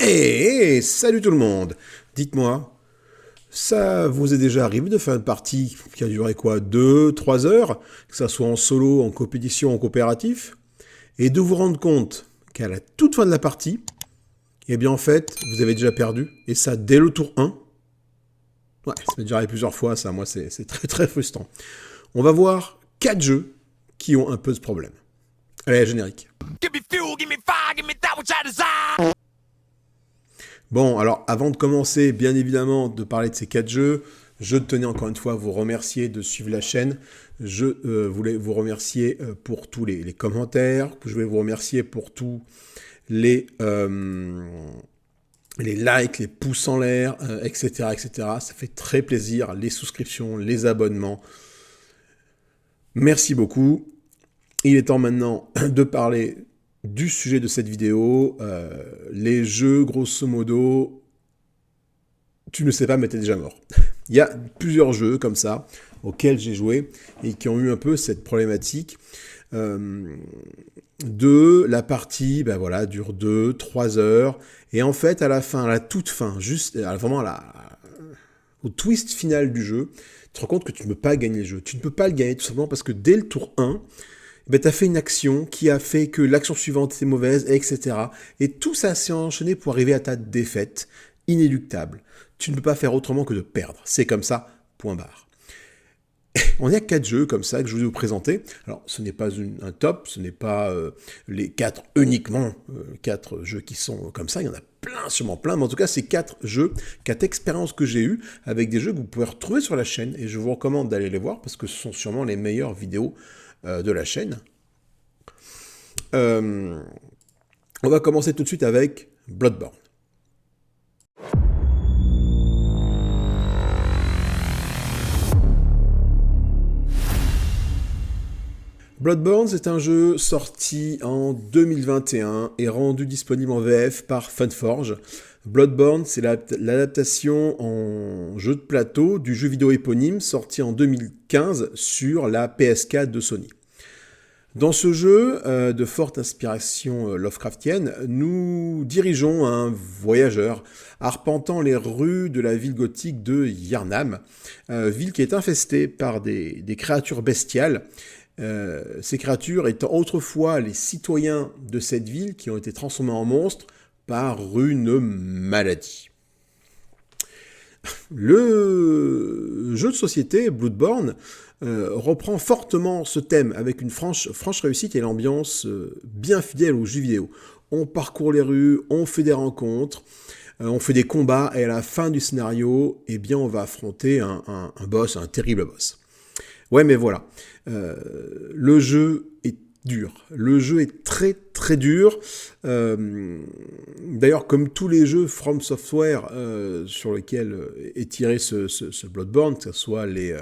Salut tout le monde. Dites-moi, ça vous est déjà arrivé de faire une partie qui a duré quoi, 2, 3 heures, que ça soit en solo, en compétition, en coopératif, et de vous rendre compte qu'à la toute fin de la partie, eh bien en fait, vous avez déjà perdu, et ça dès le tour 1. Ouais, ça m'est déjà arrivé plusieurs fois, ça, moi c'est très très frustrant. On va voir 4 jeux qui ont un peu ce problème. Allez, générique. Give me fuel, give me fire, give me that which I desire. Bon, alors avant de commencer, bien évidemment, de parler de ces 4 jeux, je tenais encore une fois à vous remercier de suivre la chaîne. Je voulais vous remercier pour tous les commentaires. Je voulais vous remercier pour tous les likes, les pouces en l'air, etc., etc. Ça fait très plaisir. Les souscriptions, les abonnements. Merci beaucoup. Il est temps maintenant de parler du sujet de cette vidéo. Les jeux, grosso modo, tu ne sais pas, mais t'es déjà mort. Il y a plusieurs jeux comme ça auxquels j'ai joué et qui ont eu un peu cette problématique de la partie, ben voilà, dure 2, 3 heures. Et en fait, à la fin, à la toute fin, juste vraiment au twist final du jeu, tu te rends compte que tu ne peux pas gagner le jeu. Tu ne peux pas le gagner tout simplement parce que dès le tour 1, ben, tu as fait une action qui a fait que l'action suivante était mauvaise, etc. Et tout ça s'est enchaîné pour arriver à ta défaite inéluctable. Tu ne peux pas faire autrement que de perdre. C'est comme ça, point barre. On a 4 jeux comme ça que je vais vous présenter. Alors, ce n'est pas un top, ce n'est pas les 4 uniquement, 4 jeux qui sont comme ça. Il y en a plein, sûrement plein, mais en tout cas, c'est 4 jeux, 4 expériences que j'ai eues avec des jeux que vous pouvez retrouver sur la chaîne. Et je vous recommande d'aller les voir parce que ce sont sûrement les meilleures vidéos de la chaîne. On va commencer tout de suite avec Bloodborne. Bloodborne, c'est un jeu sorti en 2021 et rendu disponible en VF par Funforge. Bloodborne, c'est l'adaptation en jeu de plateau du jeu vidéo éponyme sorti en 2015 sur la PS4 de Sony. Dans ce jeu, de forte inspiration Lovecraftienne, nous dirigeons un voyageur arpentant les rues de la ville gothique de Yharnam, ville qui est infestée par des créatures bestiales. Ces créatures étant autrefois les citoyens de cette ville qui ont été transformés en monstres par une maladie. Le jeu de société Bloodborne reprend fortement ce thème avec une franche réussite et l'ambiance bien fidèle aux jeux vidéo. On parcourt les rues, on fait des rencontres, on fait des combats et à la fin du scénario, eh bien, on va affronter un boss, un terrible boss. Ouais, mais voilà. Le jeu est dur. Le jeu est très très dur. D'ailleurs, comme tous les jeux From Software sur lesquels est tiré ce Bloodborne, que ce soit les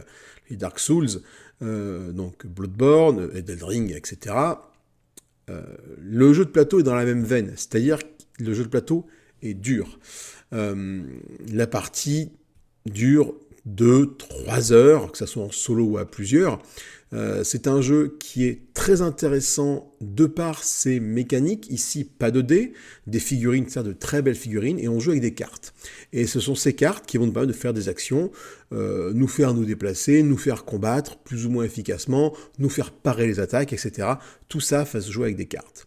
Dark Souls, donc Bloodborne, Elden Ring, etc., le jeu de plateau est dans la même veine. C'est-à-dire que le jeu de plateau est dur. La partie dure 2, 3 heures, que ce soit en solo ou à plusieurs. C'est un jeu qui est très intéressant de par ses mécaniques. Ici, pas de dés, des figurines, c'est-à-dire de très belles figurines, et on joue avec des cartes. Et ce sont ces cartes qui vont nous permettre de faire des actions, nous faire nous déplacer, nous faire combattre plus ou moins efficacement, nous faire parer les attaques, etc. Tout ça va se jouer avec des cartes.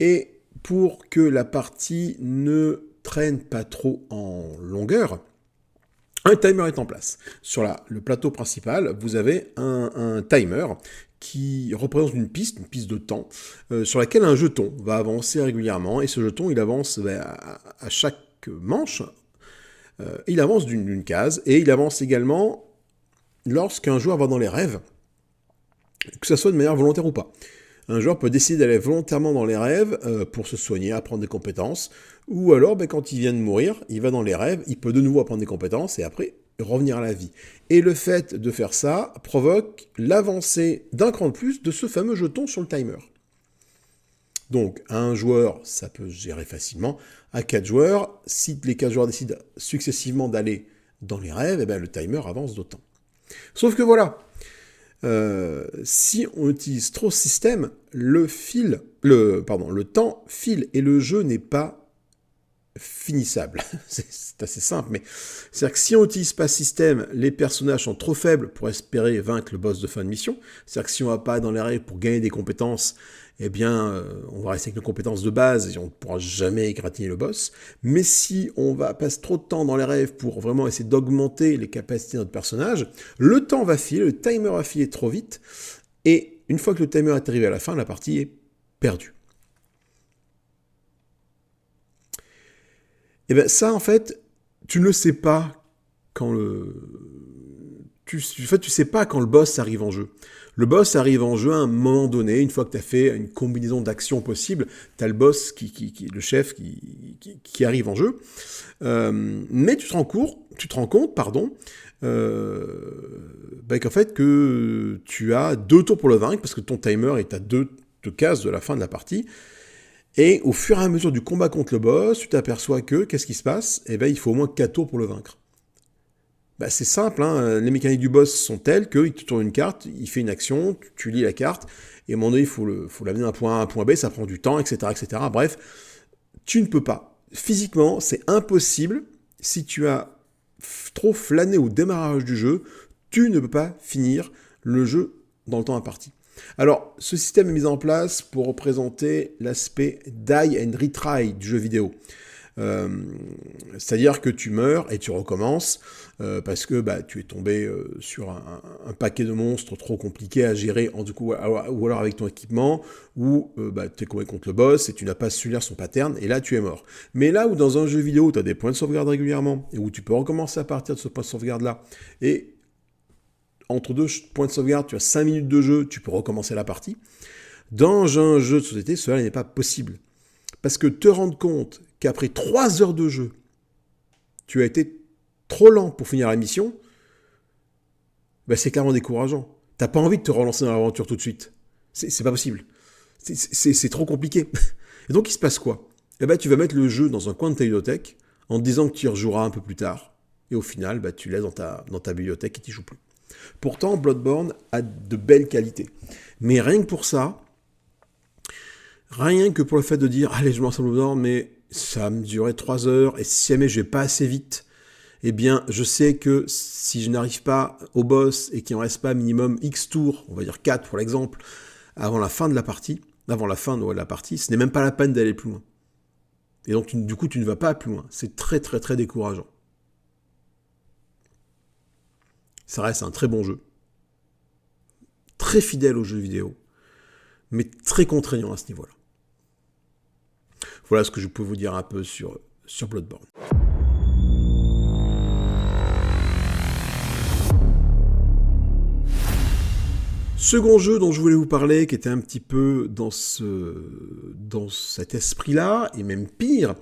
Et pour que la partie ne traîne pas trop en longueur, un timer est en place. Sur le plateau principal, vous avez un timer qui représente une piste de temps, sur laquelle un jeton va avancer régulièrement, et ce jeton, il avance à chaque manche, il avance d'une case, et il avance également lorsqu'un joueur va dans les rêves, que ce soit de manière volontaire ou pas. Un joueur peut décider d'aller volontairement dans les rêves pour se soigner, apprendre des compétences, ou alors quand il vient de mourir, il va dans les rêves, il peut de nouveau apprendre des compétences et après revenir à la vie. Et le fait de faire ça provoque l'avancée d'un cran de plus de ce fameux jeton sur le timer. Donc à un joueur, ça peut se gérer facilement. À 4 joueurs, si les 4 joueurs décident successivement d'aller dans les rêves, eh bien, le timer avance d'autant. Sauf que voilà, si on utilise trop ce système, le temps file et le jeu n'est pas finissable. C'est assez simple, mais c'est-à-dire que si on n'utilise pas ce système, les personnages sont trop faibles pour espérer vaincre le boss de fin de mission. C'est-à-dire que si on va pas dans les règles pour gagner des compétences, eh bien, on va rester avec nos compétences de base et on ne pourra jamais égratigner le boss. Mais si on va passer trop de temps dans les rêves pour vraiment essayer d'augmenter les capacités de notre personnage, le temps va filer, le timer va filer trop vite, et une fois que le timer est arrivé à la fin, la partie est perdue. Et bien ça, en fait, tu ne le sais pas quand tu sais pas quand le boss arrive en jeu. Le boss arrive en jeu à un moment donné, une fois que tu as fait une combinaison d'actions possibles, tu as le boss, le chef qui arrive en jeu. Mais tu te rends compte, qu'en fait que tu as 2 tours pour le vaincre, parce que ton timer est à 2 cases de la fin de la partie. Et au fur et à mesure du combat contre le boss, tu t'aperçois que, qu'est-ce qui se passe ? Eh bien, il faut au moins 4 tours pour le vaincre. C'est simple, hein, les mécaniques du boss sont telles qu'il te tourne une carte, il fait une action, tu lis la carte, et à un moment donné, il faut l'amener d'un point A à un point B, ça prend du temps, etc., etc. Bref, tu ne peux pas. Physiquement, c'est impossible. Si tu as trop flâné au démarrage du jeu, tu ne peux pas finir le jeu dans le temps imparti. Alors, ce système est mis en place pour représenter l'aspect die and retry du jeu vidéo. C'est-à-dire que tu meurs et tu recommences parce que tu es tombé sur un paquet de monstres trop compliqués à gérer, ou alors avec ton équipement, ou tu es combattu contre le boss et tu n'as pas su lire son pattern, et là tu es mort. Mais là où dans un jeu vidéo tu as des points de sauvegarde régulièrement, et où tu peux recommencer à partir de ce point de sauvegarde-là, et entre 2 points de sauvegarde, tu as 5 minutes de jeu, tu peux recommencer la partie. Dans un jeu de société, cela n'est pas possible. Parce que te rendre compte qu'après 3 heures de jeu, tu as été trop lent pour finir la mission, c'est clairement décourageant. T'as pas envie de te relancer dans l'aventure tout de suite. C'est pas possible. C'est trop compliqué. Et donc, il se passe quoi ? Tu vas mettre le jeu dans un coin de ta bibliothèque en te disant que tu y rejoueras un peu plus tard. Et au final, tu laisses dans ta bibliothèque et tu n'y joues plus. Pourtant, Bloodborne a de belles qualités. Mais rien que pour ça, rien que pour le fait de dire « Allez, je me lance à Bloodborne, mais ça va me durer 3 heures, et si jamais je vais pas assez vite, eh bien, je sais que si je n'arrive pas au boss et qu'il en reste pas minimum X tours, on va dire 4 pour l'exemple, avant la fin de la partie, ce n'est même pas la peine d'aller plus loin. Et donc, du coup, tu ne vas pas plus loin. C'est très, très, très décourageant. Ça reste un très bon jeu. Très fidèle aux jeux vidéo, mais très contraignant à ce niveau-là. Voilà ce que je peux vous dire un peu sur Bloodborne. Second jeu dont je voulais vous parler, qui était un petit peu dans cet esprit-là, et même pire,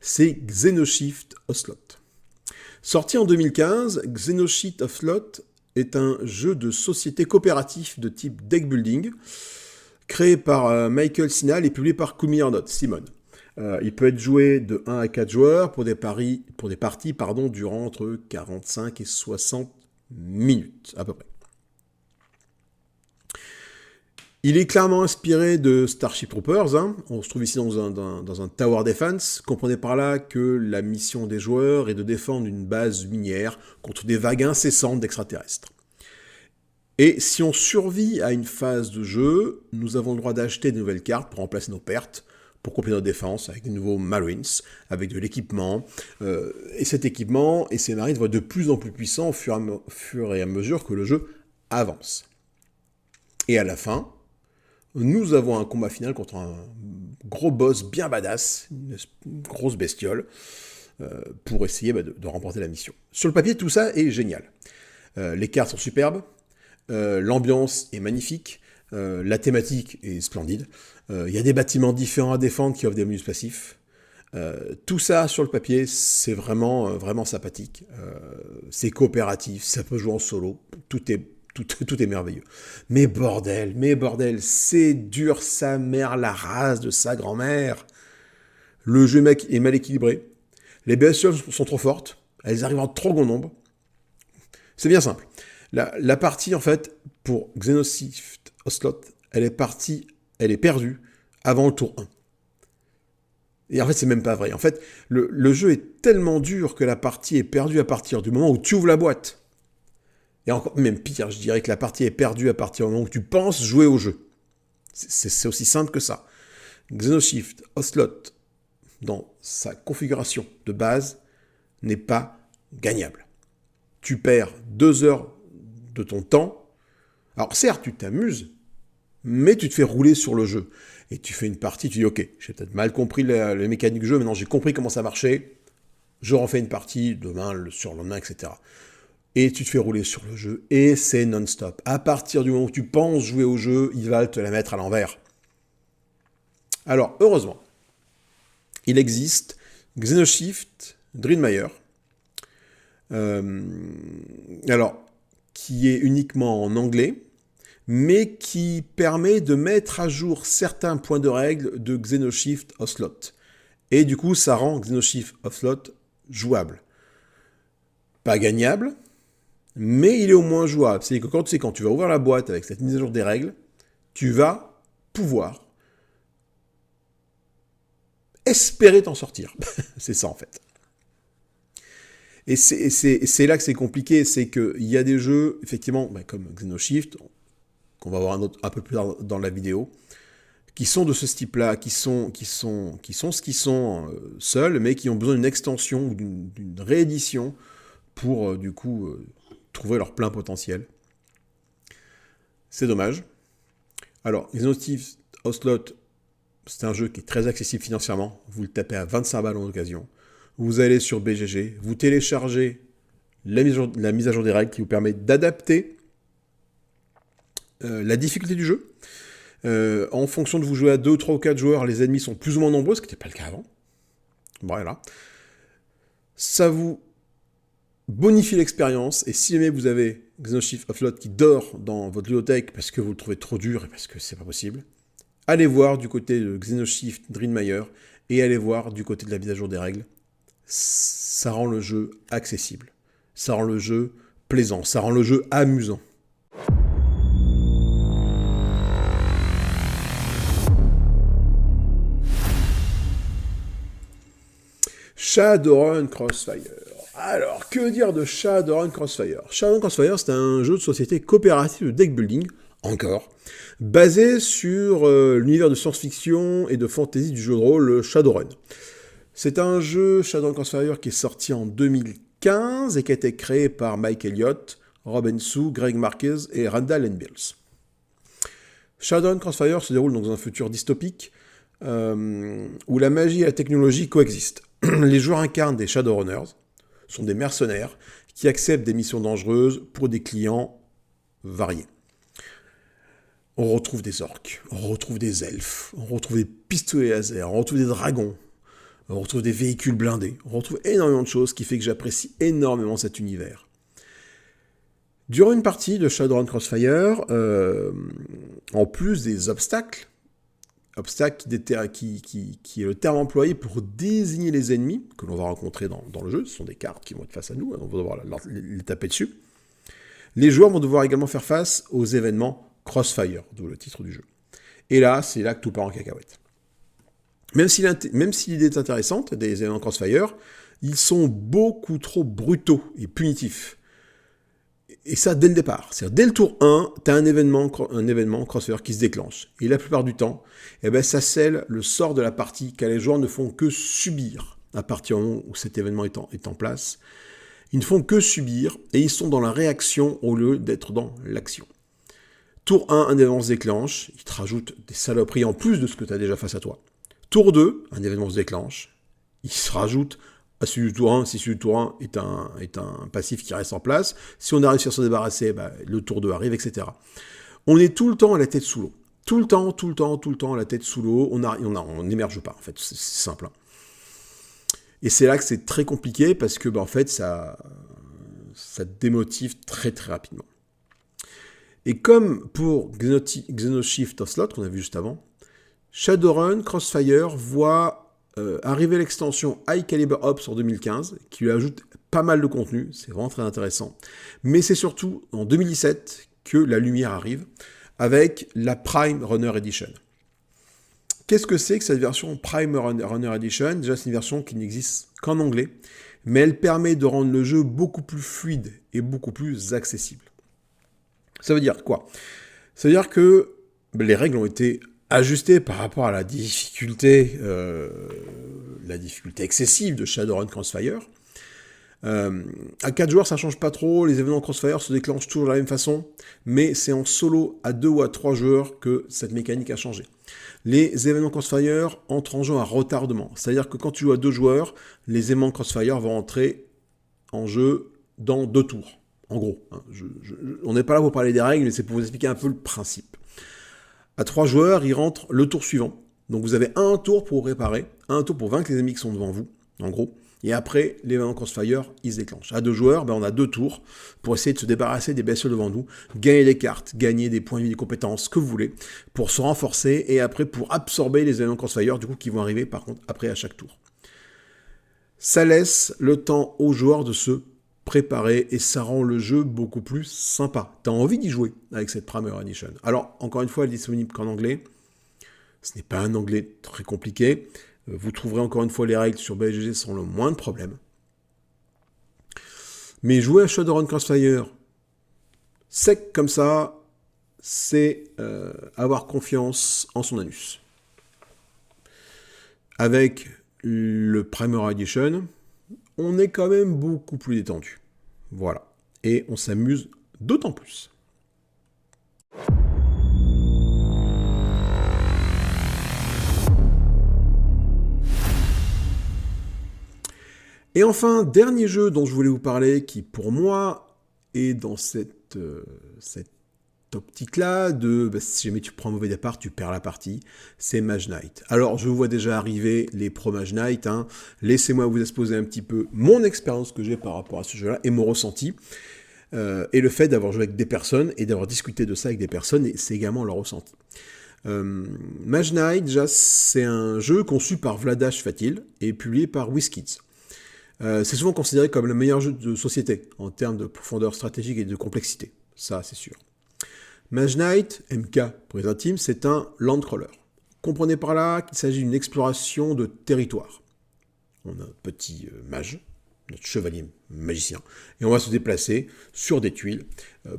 c'est Xenoshift Ocelot. Sorti en 2015, Xenoshift Ocelot est un jeu de société coopératif de type deck building, créé par Michael Sinal et publié par Kumi Arnott, Simon. Il peut être joué de 1 à 4 joueurs pour des parties durant entre 45 et 60 minutes, à peu près. Il est clairement inspiré de Starship Troopers. On se trouve ici dans un Tower Defense. Comprenez par là que la mission des joueurs est de défendre une base minière contre des vagues incessantes d'extraterrestres. Et si on survit à une phase de jeu, nous avons le droit d'acheter de nouvelles cartes pour remplacer nos pertes, pour compléter notre défense avec de nouveaux Marines, avec de l'équipement. Et cet équipement et ces Marines vont être de plus en plus puissants au fur et à mesure que le jeu avance. Et à la fin, nous avons un combat final contre un gros boss bien badass, une grosse bestiole, pour essayer de remporter la mission. Sur le papier, tout ça est génial. Les cartes sont superbes, l'ambiance est magnifique, la thématique est splendide, il y a des bâtiments différents à défendre qui offrent des menus passifs. Tout ça, sur le papier, c'est vraiment, vraiment sympathique. C'est coopératif, ça peut jouer en solo, tout est merveilleux. Mais bordel, c'est dur sa mère, la race de sa grand-mère. Le jeu est mal équilibré. Les bestioles sont trop fortes. Elles arrivent en trop grand nombre. C'est bien simple. La partie, en fait, pour Xenoshift Ocelot, elle est perdue avant le tour 1. Et en fait, c'est même pas vrai. En fait, le jeu est tellement dur que la partie est perdue à partir du moment où tu ouvres la boîte. Et encore, même pire, je dirais que la partie est perdue à partir du moment où tu penses jouer au jeu. C'est aussi simple que ça. Xenoshift Ocelot, dans sa configuration de base, n'est pas gagnable. Tu perds 2 heures de ton temps. Alors certes, tu t'amuses, mais tu te fais rouler sur le jeu. Et tu fais une partie, tu dis ok, j'ai peut-être mal compris les mécaniques du jeu, maintenant j'ai compris comment ça marchait, je refais une partie demain, le surlendemain, etc. Et tu te fais rouler sur le jeu, et c'est non-stop. À partir du moment où tu penses jouer au jeu, il va te la mettre à l'envers. Alors, heureusement, il existe Xenoshift Dreamwire, alors, qui est uniquement en anglais, mais qui permet de mettre à jour certains points de règle de Xenoshift Ocelot. Et du coup, ça rend Xenoshift Ocelot jouable. Pas gagnable, mais il est au moins jouable. C'est-à-dire que quand tu vas ouvrir la boîte avec cette mise à jour des règles, tu vas pouvoir espérer t'en sortir. C'est ça en fait. Et c'est là que c'est compliqué, c'est qu'il y a des jeux, effectivement, comme Xenoshift, qu'on va voir un peu plus tard dans la vidéo, qui sont de ce type-là, qui sont ce qu'ils sont seuls, mais qui ont besoin d'une extension ou d'une réédition pour, trouver leur plein potentiel. C'est dommage. Alors, Xenoshift Ocelot, c'est un jeu qui est très accessible financièrement. Vous le tapez à 25 balles en occasion. Vous allez sur BGG, vous téléchargez la mise à jour des règles qui vous permet d'adapter la difficulté du jeu. En fonction de vous jouer à 2, 3 ou 4 joueurs, les ennemis sont plus ou moins nombreux, ce qui n'était pas le cas avant. Voilà. Ça vous bonifie l'expérience, et si jamais vous avez Xenoshift Ocelot qui dort dans votre ludothèque parce que vous le trouvez trop dur et parce que c'est pas possible, allez voir du côté de Xenoshift Dreamwire et allez voir du côté de la mise à jour des règles. Ça rend le jeu accessible, ça rend le jeu plaisant, ça rend le jeu amusant. Shadowrun Crossfire. Alors, que dire de Shadowrun Crossfire ? Shadowrun Crossfire, c'est un jeu de société coopérative de deck building, encore, basé sur l'univers de science-fiction et de fantasy du jeu de rôle Shadowrun. C'est un jeu, Shadowrun Crossfire, qui est sorti en 2015 et qui a été créé par Mike Elliott, Rob Hensou, Greg Marquez et Randall Bills. Shadowrun Crossfire se déroule dans un futur dystopique où la magie et la technologie coexistent. Les joueurs incarnent des Shadowrunners, sont des mercenaires qui acceptent des missions dangereuses pour des clients variés. On retrouve des orques, on retrouve des elfes, on retrouve des pistolets laser, on retrouve des dragons, on retrouve des véhicules blindés, on retrouve énormément de choses, qui fait que j'apprécie énormément cet univers. Durant une partie de Shadowrun Crossfire, en plus des obstacles qui est le terme employé pour désigner les ennemis que l'on va rencontrer dans le jeu, ce sont des cartes qui vont être face à nous, on va devoir les taper dessus. Les joueurs vont devoir également faire face aux événements Crossfire, d'où le titre du jeu. Et là, c'est là que tout part en cacahuète. Même si l'idée est intéressante, des événements Crossfire, ils sont beaucoup trop brutaux et punitifs. Et ça, dès le départ. C'est-à-dire, dès le tour 1, tu as un événement Crossfire qui se déclenche. Et la plupart du temps, ça scelle le sort de la partie, car les joueurs ne font que subir à partir du moment où cet événement est en place. Ils ne font que subir, et ils sont dans la réaction au lieu d'être dans l'action. Tour 1, un événement se déclenche, il te rajoute des saloperies en plus de ce que tu as déjà face à toi. Tour 2, un événement se déclenche, il se rajoute à celui du tour 1, si celui du tour 1 est un passif qui reste en place. Si on a réussi à s'en débarrasser, le tour 2 arrive, etc. On est tout le temps à la tête sous l'eau. Tout le temps à la tête sous l'eau. On n'émerge pas, en fait. C'est simple. Et c'est là que c'est très compliqué, parce que, en fait, ça démotive très, très rapidement. Et comme pour Xenoshift Ocelot, qu'on a vu juste avant, Shadowrun Crossfire voit arriver l'extension High Caliber Ops en 2015, qui lui ajoute pas mal de contenu, c'est vraiment très intéressant. Mais c'est surtout en 2017 que la lumière arrive, avec la Prime Runner Edition. Qu'est-ce que c'est que cette version Prime Runner Edition? Déjà, c'est une version qui n'existe qu'en anglais, mais elle permet de rendre le jeu beaucoup plus fluide et beaucoup plus accessible. Ça veut dire quoi? Ça veut dire que les règles ont été ajustées par rapport à la difficulté excessive de Shadowrun Crossfire. À 4 joueurs, ça change pas trop, les événements Crossfire se déclenchent toujours de la même façon, mais c'est en solo à 2 ou à 3 joueurs que cette mécanique a changé. Les événements Crossfire entrent en jeu à retardement, c'est-à-dire que quand tu joues à 2 joueurs, les événements Crossfire vont entrer en jeu dans 2 tours, en gros. On n'est pas là pour parler des règles, mais c'est pour vous expliquer un peu le principe. À 3 joueurs, ils rentrent le tour suivant, donc vous avez un tour pour vous réparer, un tour pour vaincre les ennemis qui sont devant vous, en gros. Et après, l'événement Crossfire, il se déclenche. À 2 joueurs, on a 2 tours pour essayer de se débarrasser des bestioles devant nous, gagner des cartes, gagner des points de vie, des compétences, ce que vous voulez, pour se renforcer et après pour absorber les événements Crossfire, du coup, qui vont arriver par contre après à chaque tour. Ça laisse le temps aux joueurs de se préparer et ça rend le jeu beaucoup plus sympa. T'as envie d'y jouer avec cette Prime Edition. Alors, encore une fois, elle est disponible qu'en anglais. Ce n'est pas un anglais très compliqué. Vous trouverez encore une fois les règles sur BGG sans le moindre problème. Mais jouer à Shadowrun Crossfire sec comme ça, c'est avoir confiance en son anus. Avec le Primer Edition, on est quand même beaucoup plus détendu. Voilà. Et on s'amuse d'autant plus. Et enfin, dernier jeu dont je voulais vous parler, qui pour moi est dans cette optique-là de si jamais tu prends un mauvais départ, tu perds la partie, c'est Mage Knight. Alors, je vois déjà arriver les pro Mage Knight. Laissez-moi vous exposer un petit peu mon expérience que j'ai par rapport à ce jeu-là et mon ressenti. Et le fait d'avoir joué avec des personnes et d'avoir discuté de ça avec des personnes, et c'est également leur ressenti. Mage Knight, déjà, c'est un jeu conçu par Vladash Fatil et publié par WizKids. C'est souvent considéré comme le meilleur jeu de société en termes de profondeur stratégique et de complexité. Ça, c'est sûr. Mage Knight, MK pour les intimes, c'est un landcrawler. Comprenez par là qu'il s'agit d'une exploration de territoire. On a un petit mage, notre chevalier magicien, et on va se déplacer sur des tuiles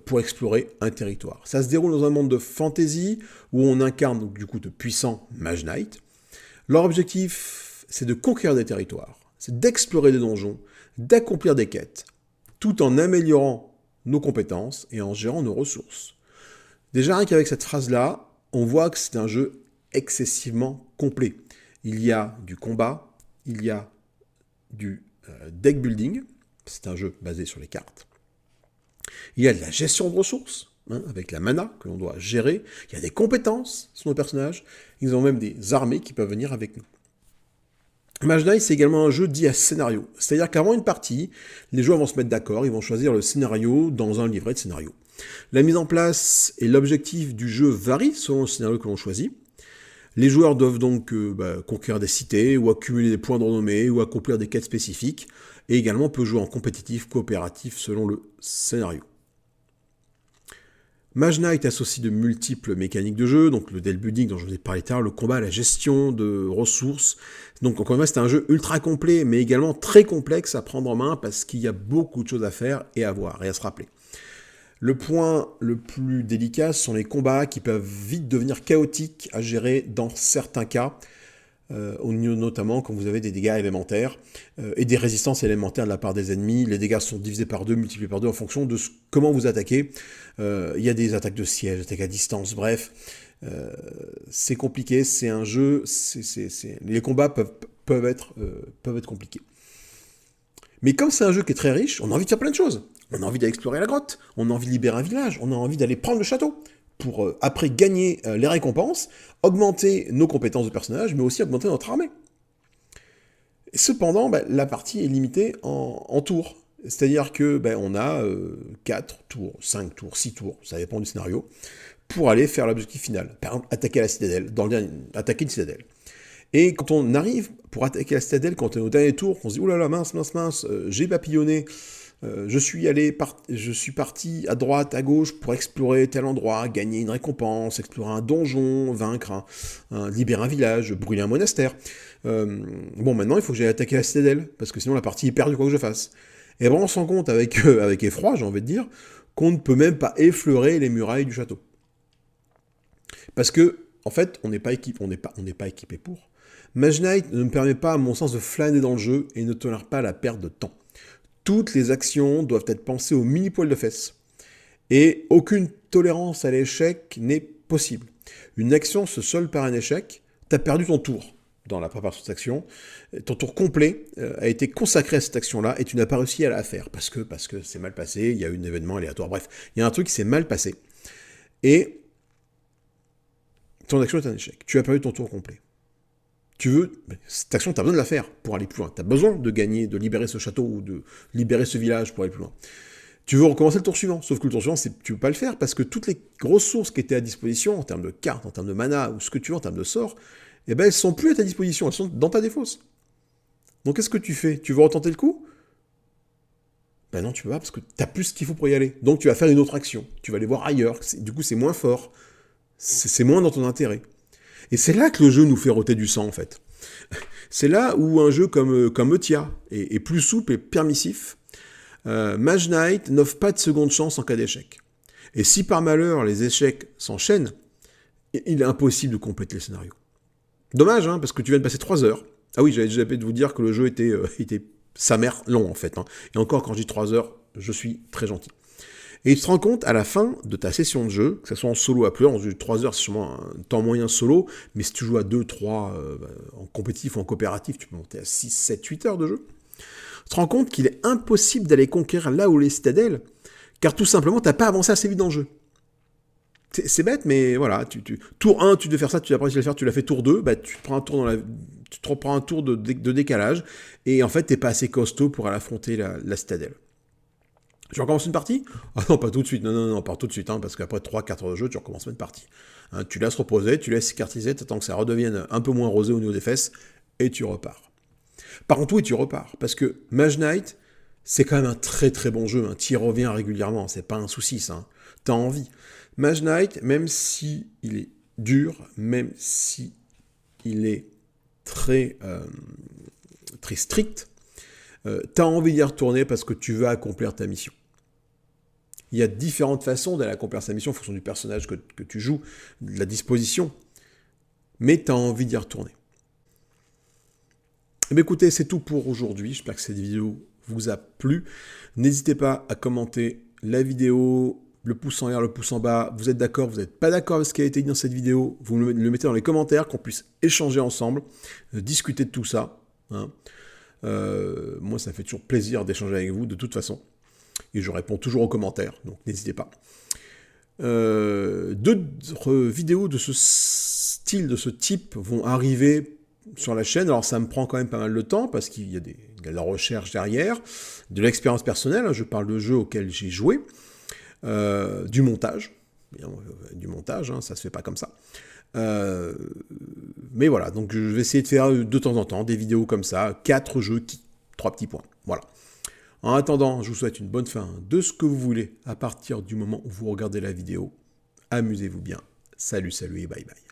pour explorer un territoire. Ça se déroule dans un monde de fantasy où on incarne donc, du coup de puissants Mage Knight. Leur objectif, c'est de conquérir des territoires. C'est d'explorer des donjons, d'accomplir des quêtes, tout en améliorant nos compétences et en gérant nos ressources. Déjà, rien qu'avec cette phrase-là, on voit que c'est un jeu excessivement complet. Il y a du combat, il y a du deck building, c'est un jeu basé sur les cartes. Il y a de la gestion de ressources, avec la mana que l'on doit gérer. Il y a des compétences sur nos personnages. Ils ont même des armées qui peuvent venir avec nous. Mage Knight, c'est également un jeu dit à scénario. C'est-à-dire qu'avant une partie, les joueurs vont se mettre d'accord, ils vont choisir le scénario dans un livret de scénario. La mise en place et l'objectif du jeu varient selon le scénario que l'on choisit. Les joueurs doivent donc conquérir des cités, ou accumuler des points de renommée, ou accomplir des quêtes spécifiques, et également on peut jouer en compétitif, coopératif selon le scénario. Mage Knight associe de multiples mécaniques de jeu, donc le deck building dont je vous ai parlé tout à l'heure, le combat, la gestion de ressources. Donc encore une fois, c'est un jeu ultra complet, mais également très complexe à prendre en main parce qu'il y a beaucoup de choses à faire et à voir et à se rappeler. Le point le plus délicat sont les combats qui peuvent vite devenir chaotiques à gérer dans certains cas, notamment quand vous avez des dégâts élémentaires et des résistances élémentaires de la part des ennemis. Les dégâts sont divisés par 2, multipliés par 2 en fonction de comment vous attaquez. Il y a des attaques de siège, attaques à distance, bref. C'est compliqué, c'est un jeu, les combats peuvent être compliqués. Mais comme c'est un jeu qui est très riche, on a envie de faire plein de choses. On a envie d'aller explorer la grotte, on a envie de libérer un village, on a envie d'aller prendre le château pour après gagner les récompenses, augmenter nos compétences de personnage, mais aussi augmenter notre armée. Et cependant, la partie est limitée en tours. C'est-à-dire que on a 4 tours, 5 tours, 6 tours, ça dépend du scénario, pour aller faire l'objectif final. Par exemple, attaquer la citadelle, attaquer une citadelle. Et quand on arrive pour attaquer la citadelle, quand on est au dernier tour, on se dit « Ouh là là, mince, j'ai papillonné Je suis parti à droite, à gauche pour explorer tel endroit, gagner une récompense, explorer un donjon, vaincre libérer un village, brûler un monastère. Bon, maintenant, il faut que j'aille attaquer la citadelle, parce que sinon la partie est perdue quoi que je fasse. Et bon, on se rend compte avec effroi, j'ai envie de dire, qu'on ne peut même pas effleurer les murailles du château. Parce que, en fait, on n'est pas équipé pour. Mage Knight ne me permet pas, à mon sens, de flâner dans le jeu et ne tolère pas la perte de temps. Toutes les actions doivent être pensées au mini-poil de fesses. Et aucune tolérance à l'échec n'est possible. Une action se solde par un échec, t'as perdu ton tour dans la préparation de cette action. Ton tour complet a été consacré à cette action-là et tu n'as pas réussi à la faire parce que c'est mal passé, il y a eu un événement aléatoire. Bref, il y a un truc qui s'est mal passé. Et ton action est un échec. Tu as perdu ton tour complet. Cette action, tu as besoin de la faire pour aller plus loin. Tu as besoin de gagner, de libérer ce château ou de libérer ce village pour aller plus loin. Tu veux recommencer le tour suivant, sauf que le tour suivant, tu ne peux pas le faire parce que toutes les ressources qui étaient à disposition, en termes de cartes, en termes de mana, ou ce que tu veux, en termes de sorts, eh ben, elles ne sont plus à ta disposition, elles sont dans ta défausse. Donc qu'est-ce que tu fais? Tu veux retenter le coup? Ben non, tu peux pas parce que tu n'as plus ce qu'il faut pour y aller. Donc tu vas faire une autre action, tu vas aller voir ailleurs, du coup c'est moins fort, c'est moins dans ton intérêt. Et c'est là que le jeu nous fait roter du sang, en fait. C'est là où un jeu comme Eutia est plus souple et permissif. Mage Knight n'offre pas de seconde chance en cas d'échec. Et si par malheur les échecs s'enchaînent, il est impossible de compléter le scénario. Dommage, hein, parce que tu viens de passer 3 heures. Ah oui, j'avais déjà oublié de vous dire que le jeu était sa mère long, en fait. Hein. Et encore, quand je dis 3 heures, je suis très gentil. Et tu te rends compte, à la fin de ta session de jeu, que ce soit en solo à plusieurs, 3 heures c'est sûrement un temps moyen solo, mais si tu joues à 2, 3, en compétitif ou en coopératif, tu peux monter à 6, 7, 8 heures de jeu. Tu te rends compte qu'il est impossible d'aller conquérir là où les citadelles, car tout simplement, tu n'as pas avancé assez vite dans le jeu. C'est bête, mais voilà, tour 1, tu devais faire ça, tu n'as pas réussi à le faire, tu l'as fait tour 2, bah, tu te prends un tour de décalage, et en fait, tu n'es pas assez costaud pour aller affronter la citadelle. Tu recommences une partie? Ah non, pas tout de suite, non, pas tout de suite, hein, parce qu'après 3-4 heures de jeu, tu recommences pas une partie. Hein, tu laisses reposer, tu laisses cicatriser, t'attends que ça redevienne un peu moins rosé au niveau des fesses, et tu repars. Par contre, oui, tu repars, parce que Mage Knight, c'est quand même un très très bon jeu, hein, tu y reviens régulièrement, c'est pas un souci, ça, hein, t'as envie. Mage Knight, même si il est dur, même si il est très, très strict, t'as envie d'y retourner parce que tu veux accomplir ta mission. Il y a différentes façons d'aller accomplir sa mission en fonction du personnage que tu joues, de la disposition, mais t'as envie d'y retourner. Eh bien, écoutez, c'est tout pour aujourd'hui. J'espère que cette vidéo vous a plu. N'hésitez pas à commenter la vidéo, le pouce en l'air, le pouce en bas. Vous êtes d'accord, vous n'êtes pas d'accord avec ce qui a été dit dans cette vidéo, vous le mettez dans les commentaires, qu'on puisse échanger ensemble, discuter de tout ça. Hein. Moi, ça fait toujours plaisir d'échanger avec vous, de toute façon. Et je réponds toujours aux commentaires, donc n'hésitez pas. D'autres vidéos de ce style, de ce type, vont arriver sur la chaîne. Alors, ça me prend quand même pas mal de temps, parce qu'il y a de la recherche derrière, de l'expérience personnelle. Je parle de jeux auxquels j'ai joué, du montage. Du montage, hein, ça se fait pas comme ça. Mais voilà, donc je vais essayer de faire de temps en temps des vidéos comme ça, 4 jeux, 3 petits points, voilà. En attendant, je vous souhaite une bonne fin de ce que vous voulez à partir du moment où vous regardez la vidéo. Amusez-vous bien. Salut et bye bye.